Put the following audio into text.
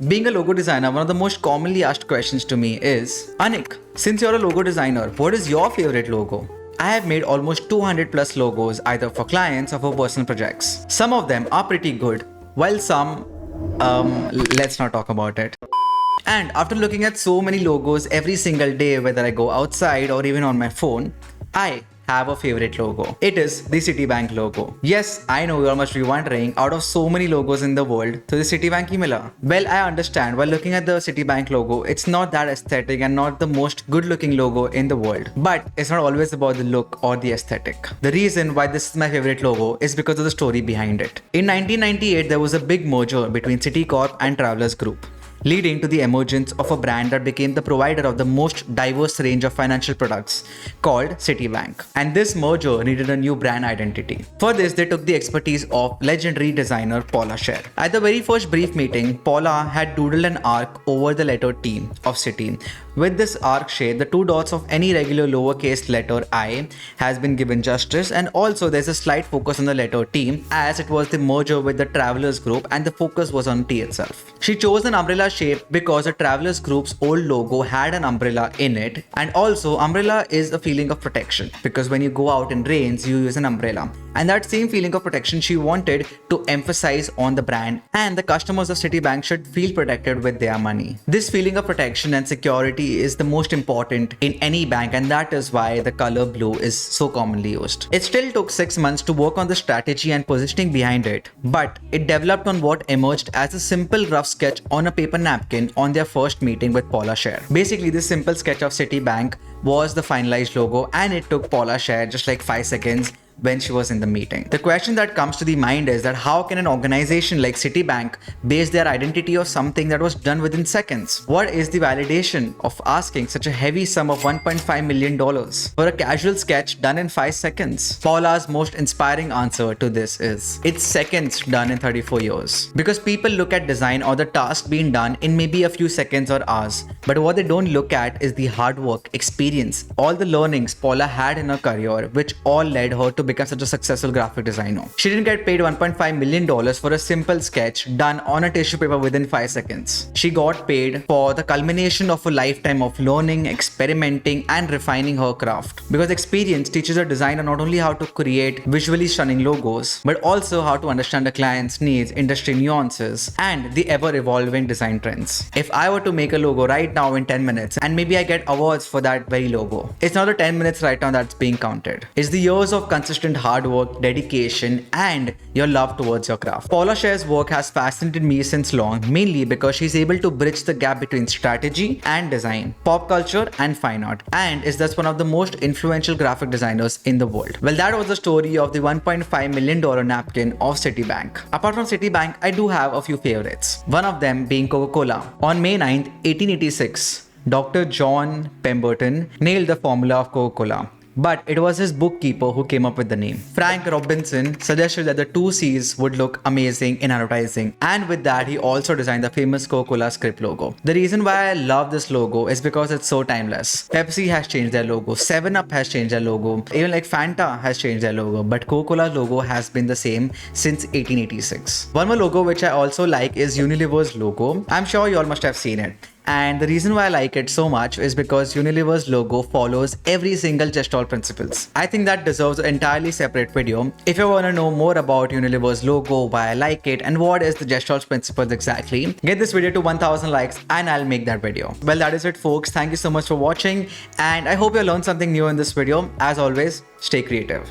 Being a logo designer, one of the most commonly asked questions to me is, Anik, since you're a logo designer, what is your favorite logo? I have made almost 200 plus logos either for clients or for personal projects. Some of them are pretty good, while some, let's not talk about it. And after looking at so many logos every single day, whether I go outside or even on my phone, I have a favorite logo. It is the Citibank logo. Yes, I know you all must be wondering, out of so many logos in the world, to the Citibank Mila. Well, I understand, while looking at the Citibank logo, it's not that aesthetic and not the most good looking logo in the world. But it's not always about the look or the aesthetic. The reason why this is my favorite logo is because of the story behind it. In 1998, there was a big merger between Citicorp and Travelers Group, leading to the emergence of a brand that became the provider of the most diverse range of financial products called Citibank. And this merger needed a new brand identity. For this, they took the expertise of legendary designer Paula Scher. At the very first brief meeting, Paula had doodled an arc over the letter T of Citi. With this arc shade, the two dots of any regular lowercase letter I has been given justice, and also there's a slight focus on the letter T as it was the merger with the Travelers Group and the focus was on T itself. She chose an umbrella shape because the Travelers Group's old logo had an umbrella in it, and also umbrella is a feeling of protection because when you go out in rains you use an umbrella, and that same feeling of protection she wanted to emphasize on the brand, and the customers of Citibank should feel protected with their money. This feeling of protection and security is the most important in any bank, and that is why the color blue is so commonly used. It still took 6 months to work on the strategy and positioning behind it, but it developed on what emerged as a simple rough sketch on a paper napkin on their first meeting with Paula Scher. Basically, this simple sketch of Citibank was the finalized logo, and it took Paula Scher just like 5 seconds when she was in the meeting. The question that comes to the mind is that how can an organization like Citibank base their identity on something that was done within seconds? What is the validation of asking such a heavy sum of $1.5 million for a casual sketch done in 5 seconds? Paula's most inspiring answer to this is, it's seconds done in 34 years. Because people look at design or the task being done in maybe a few seconds or hours, but what they don't look at is the hard work, experience, all the learnings Paula had in her career, which all led her to become such a successful graphic designer. She didn't get paid $1.5 million for a simple sketch done on a tissue paper within 5 seconds. She got paid for the culmination of a lifetime of learning, experimenting, and refining her craft. Because experience teaches a designer not only how to create visually stunning logos, but also how to understand a client's needs, industry nuances, and the ever-evolving design trends. If I were to make a logo right now in 10 minutes, and maybe I get awards for that very logo, it's not the 10 minutes right now that's being counted. It's the years of consistent hard work, dedication, and your love towards your craft. Paula Scher's work has fascinated me since long, mainly because she's able to bridge the gap between strategy and design, pop culture and fine art, and is thus one of the most influential graphic designers in the world. Well, that was the story of the $1.5 million napkin of Citibank. Apart from Citibank, I do have a few favorites. One of them being Coca-Cola. On May 9th, 1886, Dr. John Pemberton nailed the formula of Coca-Cola. But it was his bookkeeper who came up with the name. Frank Robinson suggested that the 2 C's would look amazing in advertising, and with that he also designed the famous Coca-Cola script logo. The reason why I love this logo is because it's so timeless. Pepsi has changed their logo, 7-Up has changed their logo, even like Fanta has changed their logo, but Coca-Cola logo has been the same since 1886. One more logo which I also like is Unilever's logo. I'm sure you all must have seen it. And the reason why I like it so much is because Unilever's logo follows every single Gestalt principles. I think that deserves an entirely separate video. If you want to know more about Unilever's logo, why I like it, and what is the Gestalt principles exactly, get this video to 1000 likes and I'll make that video. Well, that is it folks. Thank you so much for watching, and I hope you learned something new in this video. As always, stay creative.